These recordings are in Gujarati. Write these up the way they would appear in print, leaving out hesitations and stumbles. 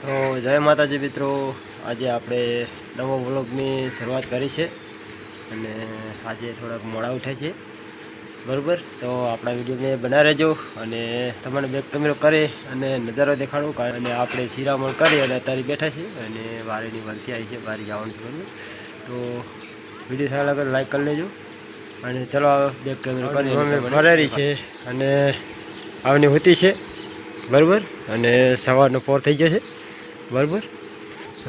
તો જય માતાજી મિત્રો, આજે આપણે નવો વ્લોગની શરૂઆત કરી છે અને આજે થોડાક મોડા ઉઠે છે બરાબર. તો આપણા વિડીયોને બના રહેજો અને તમને બેક કેમેરો કરે અને નજારો દેખાડું. અને આપણે શિરામણ કરી અને અત્યારે બેઠા છીએ અને વારીની વળતી આવી છે, વારી જવાનું છે બરાબર. તો વિડીયો સારા લાગે લાઈક કરી લેજો અને ચલો બેક કેમેરો કરી ફરેરી છે અને આવની હોતી છે બરાબર. અને સવારનો પોર થઈ ગયો છે બરાબર.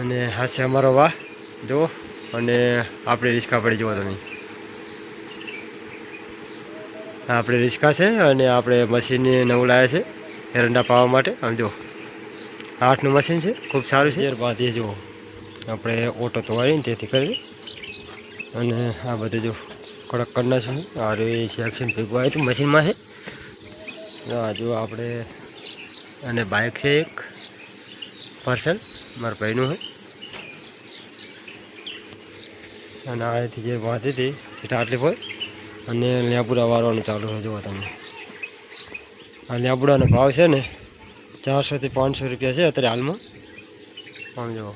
અને હાસે અમારો વાહ જુઓ અને આપણે રિસ્કા પડી જુઓ તમે, આપણે રિસ્કા છે અને આપણે મશીન નવું લાવ્યા છે એરંડા પાવા માટે. આમ જુઓ 8નું મશીન છે, ખૂબ સારું છે. બાંધીએ જુઓ આપણે ઓટો તો વાળીને તેથી કરી અને આ બધું જો કડક કરી નાખ્યું. આ રે સેક્શન ભેગું આવ્યું હતું મશીનમાં છે. જો આપણે અને બાઇક છે એક પાર્સલ મારા ભાઈનું છે અને આથી જે વાંધી હતી સેટા આટલી હોય અને લીંબુડા વારવાનું ચાલુ છે. જુઓ તમે આ લીંબુડાનો ભાવ છે ને 400 થી 500 રૂપિયા છે અત્યારે હાલમાં. આમ જુઓ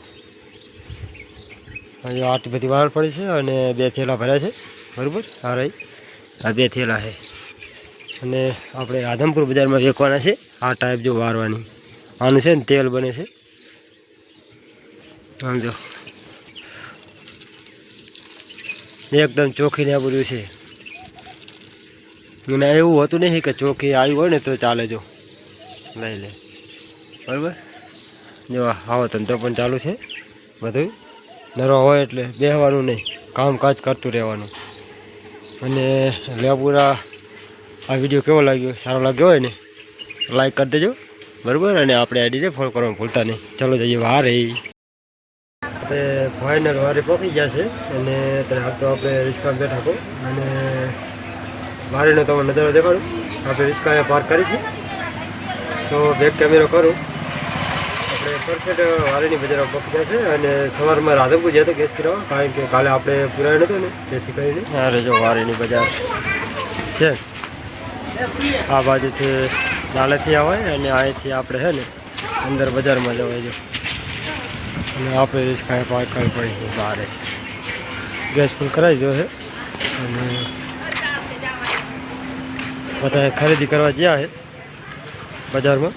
હજુ આટલી બધી વાર પડી છે અને 2 થેલા ભર્યા છે બરાબર. આ રહી આ 2 થેલા છે અને આપણે રાધનપુર બજારમાં વેચવાના છે. આ ટાઈપ જો વારવાની આનું છે ને તેલ બને છે. સમજો એકદમ ચોખ્ખી ને બધું છે. મને એવું હોતું નહીં કે ચોખ્ખી આવી હોય ને તો ચાલે. જો લઈ લે બરાબર. જો આવો ધંધો પણ ચાલુ છે બધું. નરો હોય એટલે બેસવાનું નહીં, કામકાજ કરતું રહેવાનું. અને લેબુરા આ વિડીયો કેવો લાગ્યો, સારો લાગ્યો હોય ને લાઈક કરી દેજો બરાબર. અને આપણે આઈડીને ફોલો કરવાનું ભૂલતા નહીં. ચાલો જઈએ વારે. આપણે ફાઇનલ વારે પહોંચી ગયા છે અને અત્યારે તો આપણે રિસ્કામાં બેઠા કહો અને વારીનો તમે નજારો દેખાડું. આપણે રિસ્કા અહીંયા પાર્ક કરી છે તો બેક કેમેરો કરું. આપણે પરફેક્ટ વારીની બજારમાં પહોંચી ગયા છે અને સવારમાં રાધનપુર ગયા હતા ગેસ પીરાવા, કારણ કે કાલે આપણે પુરાયો નહોતો ને તેથી કરીને. અરે જો વારીની બજાર છે આ બાજુથી નાલેથી આવે અને અહીંથી આપણે છે ને અંદર બજારમાં જવાય. જો અને આપણે રિસ્કા પાર્ક કરવી પડી છે બહાર. ગેસ ફૂલ કરાવી દો છે અને બધા ખરીદી કરવા ગયા છે બજારમાં.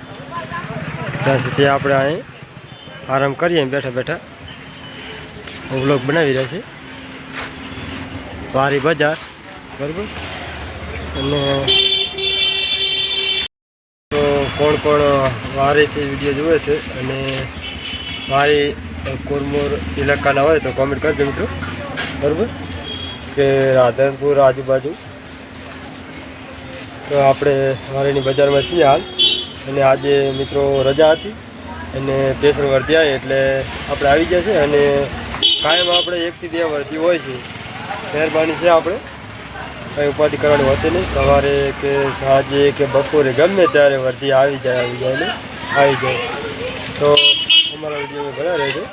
ત્યાં સુધી આપણે અહીં આરામ કરીએ બેઠા બેઠા વ્લોગ બનાવી રહ્યા છે વારી બજાર બરાબર. અને તો કોણ કોણ વારીથી વિડીયો જુએ છે અને વારી કોરમોર ઇલાકાના હોય તો કોમેન્ટ કરજો મિત્રો બરાબર, કે રાધનપુર આજુબાજુ. તો આપણે વારીની બજારમાં છીએ હાલ અને આજે મિત્રો રજા હતી અને પેશન વર્તી આવી એટલે આપણે આવી ગયા છે. અને કાયમ આપણે 1 થી 2 વર્તી હોય છે. મહેરબાની છે, આપણે કંઈ ઉપાધિ કરવાની હોતી નહીં. સવારે કે સાંજે કે બપોરે ગમે ત્યારે વર્તી આવી જાય ને આવી જાય. તો અમારા વિડીયો બના રહેજો.